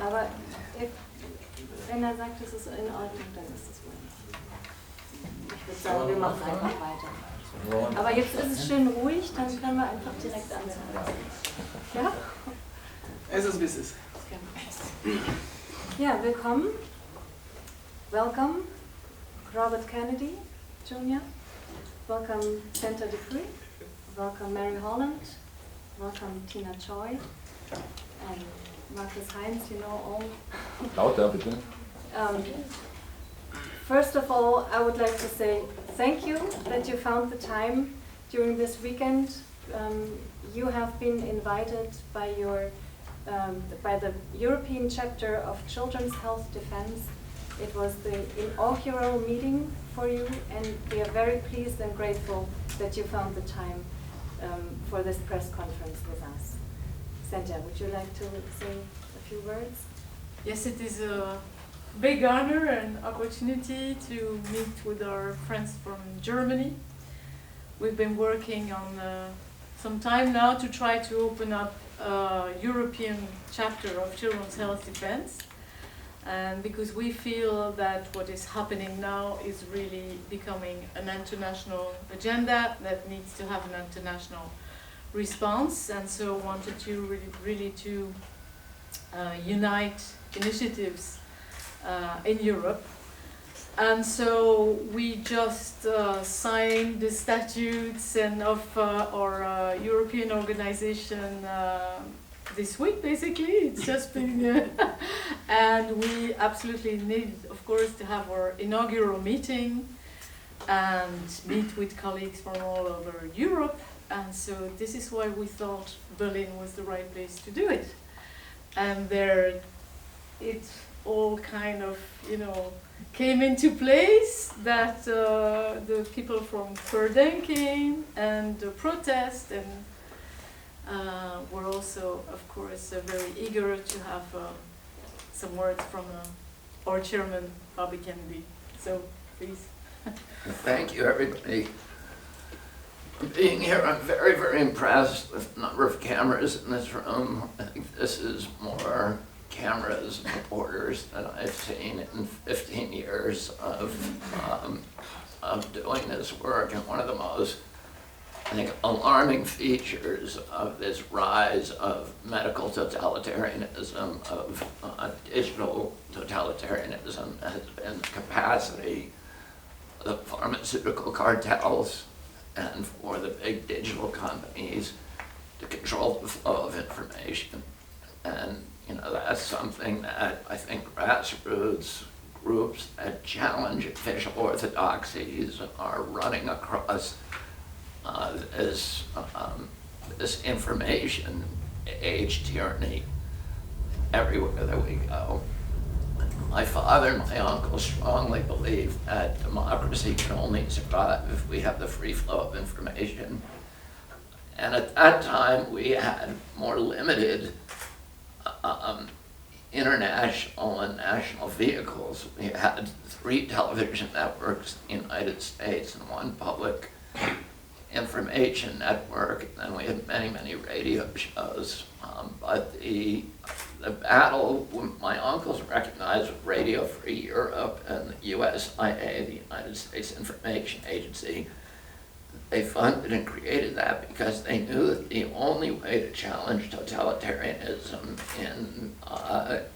Aber wenn er sagt, es ist in Ordnung, dann ist es wohl. Ich würde sagen, wir machen einfach weiter. Aber jetzt ist es schön ruhig, dann können wir einfach direkt anfangen. Ja? Es ist, wie es ist. Ja, willkommen. Welcome, Robert Kennedy Jr. Welcome, Santa Dupree. Welcome, Mary Holland. Welcome, Tina Choi. And Marcus Heinz, you know all. Lauter, bitte. First of all, I would like to say thank you that you found the time during this weekend. You have been invited by by the European chapter of Children's Health Defense. It was the inaugural meeting for you, and we are very pleased and grateful that you found the time for this press conference with us. Santa, would you like to say a few words? Yes, it is a big honor and opportunity to meet with our friends from Germany. We've been working on some time now to try to open up a European chapter of Children's Health Defense. And because we feel that what is happening now is really becoming an international agenda that needs to have an international response, and so wanted to really to unite initiatives in Europe. And so we just signed the statutes and of our European organization this week, basically. It's just been, and we absolutely need, of course, to have our inaugural meeting and meet with colleagues from all over Europe. And so this is why we thought Berlin was the right place to do it. And there, it all kind of, came into place that the people from Querdenken and the protest and were also, of course, very eager to have some words from our chairman, Bobby Kennedy. So, please. Thank you, everybody, for being here. I'm very, very impressed with the number of cameras in this room. I think this is more cameras and reporters than I've seen in 15 years of doing this work. And one of the most, I think, alarming features of this rise of medical totalitarianism, of digital totalitarianism, has been the capacity of the pharmaceutical cartels and for the big digital companies to control the flow of information. And that's something that I think grassroots groups that challenge official orthodoxies are running across this information age tyranny everywhere that we go. My father and my uncle strongly believed that democracy can only survive if we have the free flow of information. And at that time, we had more limited international and national vehicles. We had 3 television networks in the United States and 1 public information network, and then we had many, many radio shows. But the battle, my uncles recognized with Radio Free Europe and the USIA, the United States Information Agency, they funded and created that because they knew that the only way to challenge totalitarianism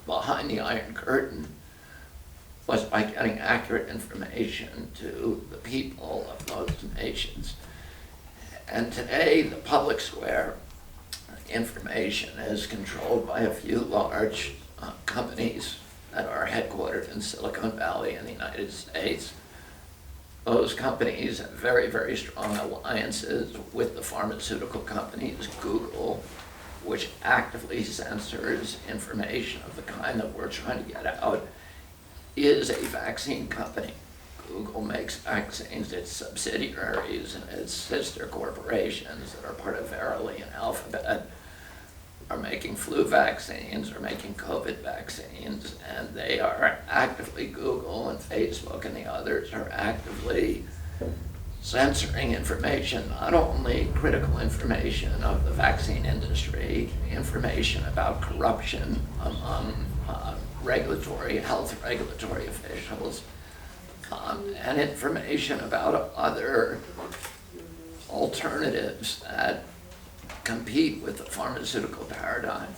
behind the Iron Curtain was by getting accurate information to the people of those nations. And today, the public square information is controlled by a few large companies that are headquartered in Silicon Valley in the United States. Those companies have very, very strong alliances with the pharmaceutical companies. Google, which actively censors information of the kind that we're trying to get out, is a vaccine company. Google makes vaccines. Its subsidiaries and its sister corporations that are part of Verily and Alphabet are making flu vaccines, are making COVID vaccines, and they are actively, Google and Facebook and the others are actively censoring information, not only critical information of the vaccine industry, information about corruption among health regulatory officials, and information about other alternatives that compete with the pharmaceutical paradigm.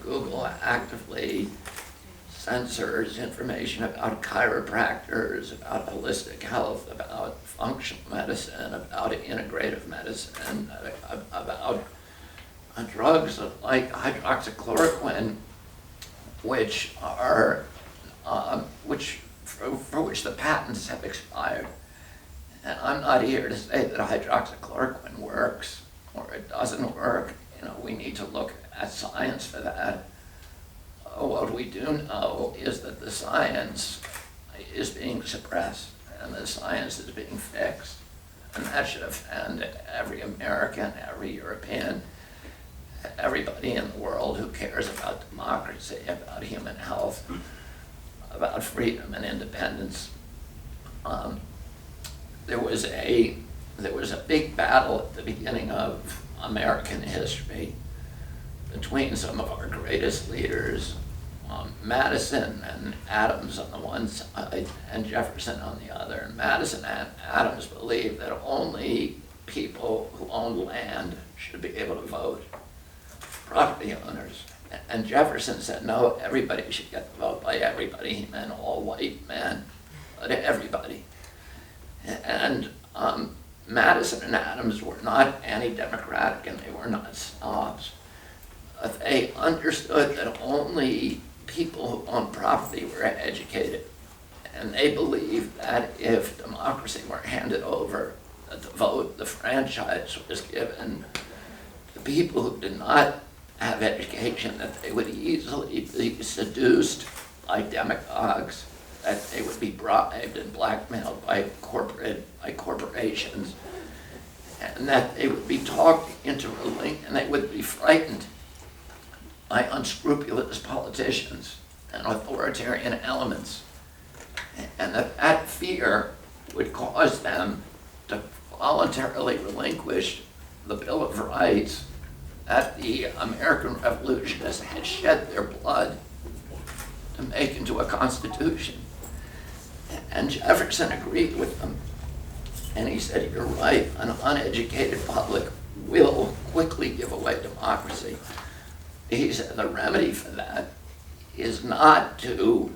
Google actively censors information about chiropractors, about holistic health, about functional medicine, about integrative medicine, about drugs like hydroxychloroquine, which are for which the patents have expired. And I'm not here to say that hydroxychloroquine works or it doesn't work. We need to look at science for that. What we do know is that the science is being suppressed and the science is being fixed. And that should offend every American, every European, everybody in the world who cares about democracy, about human health, about freedom and independence. There was a big battle at the beginning of American history between some of our greatest leaders, Madison and Adams on the one side and Jefferson on the other. And Madison and Adams believed that only people who owned land should be able to vote, property owners. And Jefferson said, no, everybody should get the vote. By everybody, he meant all white men, but everybody. And Madison and Adams were not anti-democratic and they were not snobs. They understood that only people who owned property were educated. And they believed that if democracy were handed over, that the vote, the franchise was given to people who did not have education, that they would easily be seduced by demagogues, that they would be bribed and blackmailed by corporations, and that they would be talked into ruling, and they would be frightened by unscrupulous politicians and authoritarian elements, and that fear would cause them to voluntarily relinquish the Bill of Rights that the American revolutionists had shed their blood to make into a constitution. And Jefferson agreed with them. And he said, you're right, an uneducated public will quickly give away democracy. He said the remedy for that is not to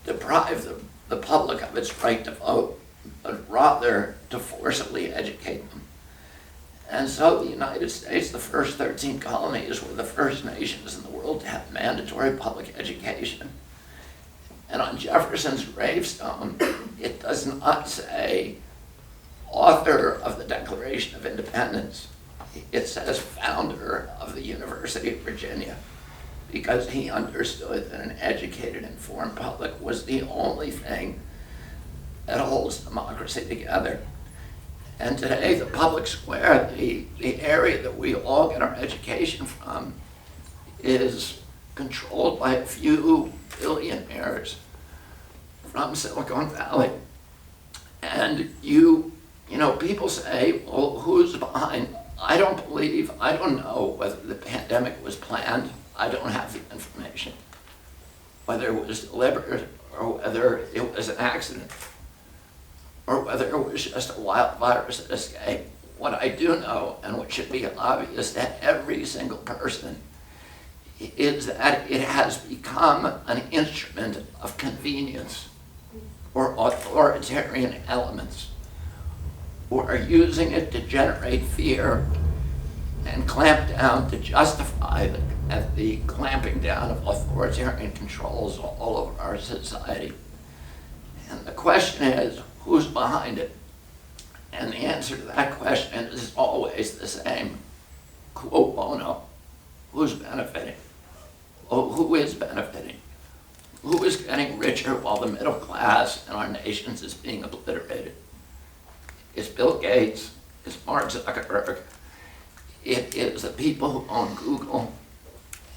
deprive the public of its right to vote, but rather to forcibly educate them. And so the United States, the first 13 colonies, were the first nations in the world to have mandatory public education. And on Jefferson's gravestone, it does not say author of the Declaration of Independence. It says founder of the University of Virginia, because he understood that an educated, informed public was the only thing that holds democracy together. And today, the public square, the area that we all get our education from, is controlled by a few billionaires from Silicon Valley. And people say, well, who's behind? I don't know whether the pandemic was planned. I don't have the information. Whether it was deliberate or whether it was an accident or whether it was just a wild virus that escaped. What I do know, and what should be obvious to every single person, is that it has become an instrument of convenience or authoritarian elements who are using it to generate fear and clamp down to justify the clamping down of authoritarian controls all over our society. And the question is, who's behind it? And the answer to that question is always the same. Quo bono. Who's benefiting? Oh, who is benefiting? Who is getting richer while the middle class in our nations is being obliterated? It's Bill Gates, it's Mark Zuckerberg, it is the people who own Google,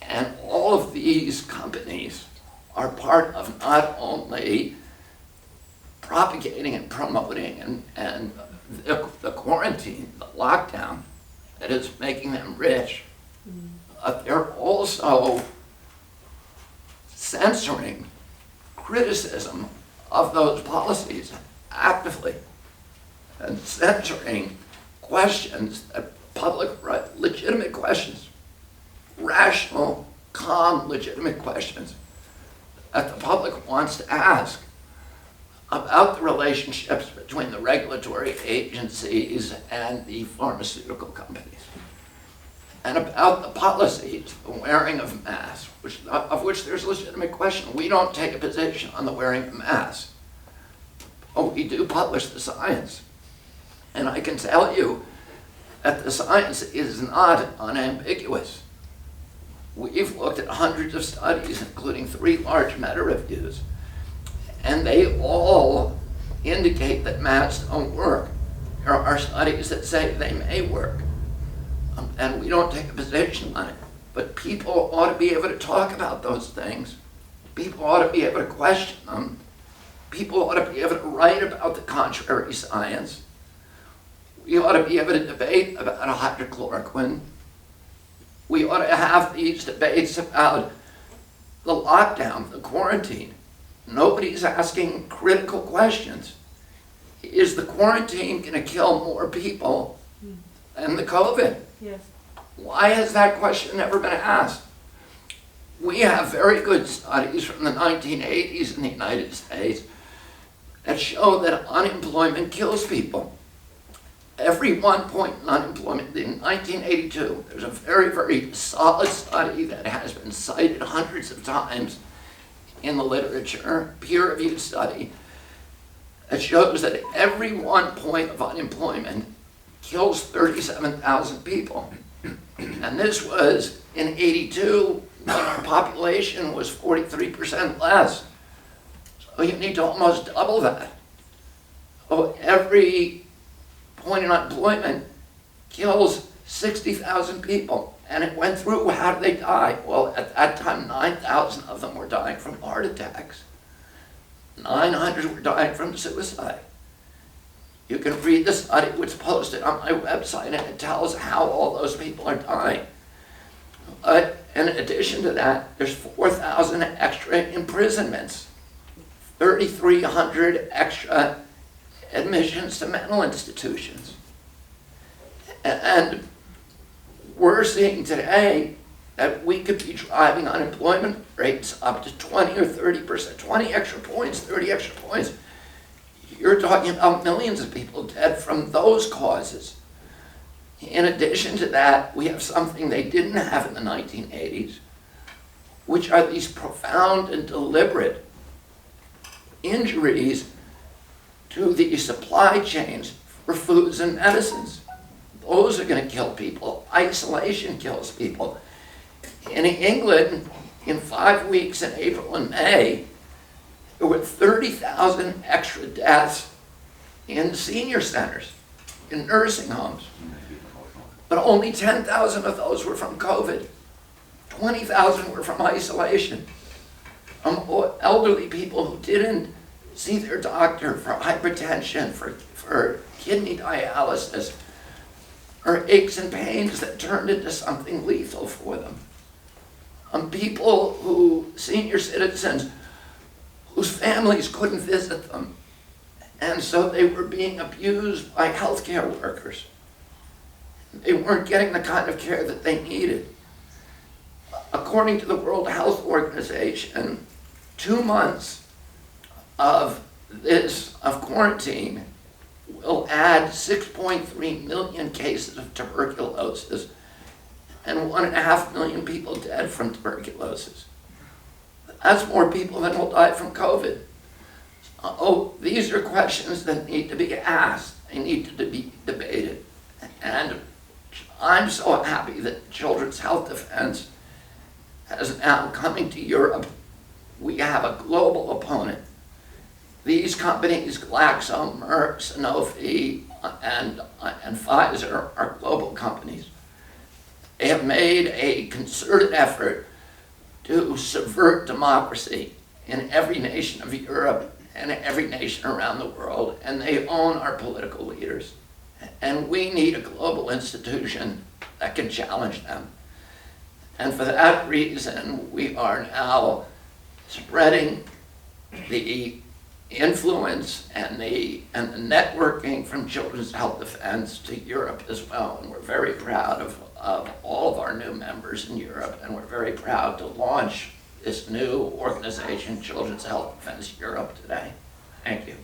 and all of these companies are part of not only propagating and promoting and the quarantine, the lockdown, that is making them rich. They're also censoring criticism of those policies actively and censoring questions that legitimate questions, rational, calm, legitimate questions that the public wants to ask about the relationships between the regulatory agencies and the pharmaceutical companies, and about the policies, the wearing of masks, of which there's legitimate question. We don't take a position on the wearing of masks, but we do publish the science. And I can tell you that the science is not unambiguous. We've looked at hundreds of studies, including 3 large meta-reviews, and they all indicate that masks don't work. There are studies that say they may work, and we don't take a position on it. But people ought to be able to talk about those things. People ought to be able to question them. People ought to be able to write about the contrary science. We ought to be able to debate about hydrochloroquine. We ought to have these debates about the lockdown, the quarantine. Nobody's asking critical questions. Is the quarantine going to kill more people than the COVID? Yes. Why has that question never been asked? We have very good studies from the 1980s in the United States that show that unemployment kills people. Every 1 point in unemployment in 1982, there's a very, very solid study that has been cited hundreds of times in the literature, peer-reviewed study, that shows that every 1 point of unemployment kills 37,000 people. And this was in 82, when our population was 43% less. So you need to almost double that. So every point in unemployment kills 60,000 people. And it went through, how did they die? Well, at that time, 9,000 of them were dying from heart attacks. 900 were dying from suicide. You can read the study, which is posted on my website, and it tells how all those people are dying. In addition to that, there's 4,000 extra imprisonments, 3,300 extra admissions to mental institutions. And we're seeing today that we could be driving unemployment rates up to 20 or 30%, 20 extra points, 30 extra points. You're talking about millions of people dead from those causes. In addition to that, we have something they didn't have in the 1980s, which are these profound and deliberate injuries to the supply chains for foods and medicines. Those are going to kill people. Isolation kills people. In England, in 5 weeks in April and May, there were 30,000 extra deaths in senior centers, in nursing homes. But only 10,000 of those were from COVID. 20,000 were from isolation. Elderly people who didn't see their doctor for hypertension, for kidney dialysis, or aches and pains that turned into something lethal for them. Senior citizens whose families couldn't visit them, and so they were being abused by healthcare workers. They weren't getting the kind of care that they needed. According to the World Health Organization, 2 months of quarantine will add 6.3 million cases of tuberculosis and 1.5 million people dead from tuberculosis. That's more people than will die from COVID. These are questions that need to be asked. They need to be debated. And I'm so happy that Children's Health Defense is now coming to Europe. We have a global opponent. These companies, Glaxo, Merck, Sanofi, and Pfizer, are global companies. They have made a concerted effort to subvert democracy in every nation of Europe and every nation around the world, and they own our political leaders. And we need a global institution that can challenge them. And for that reason, we are now spreading the influence and the networking from Children's Health Defense to Europe as well. And we're very proud of all of our new members in Europe, and we're very proud to launch this new organization, Children's Health Defense Europe, today. Thank you.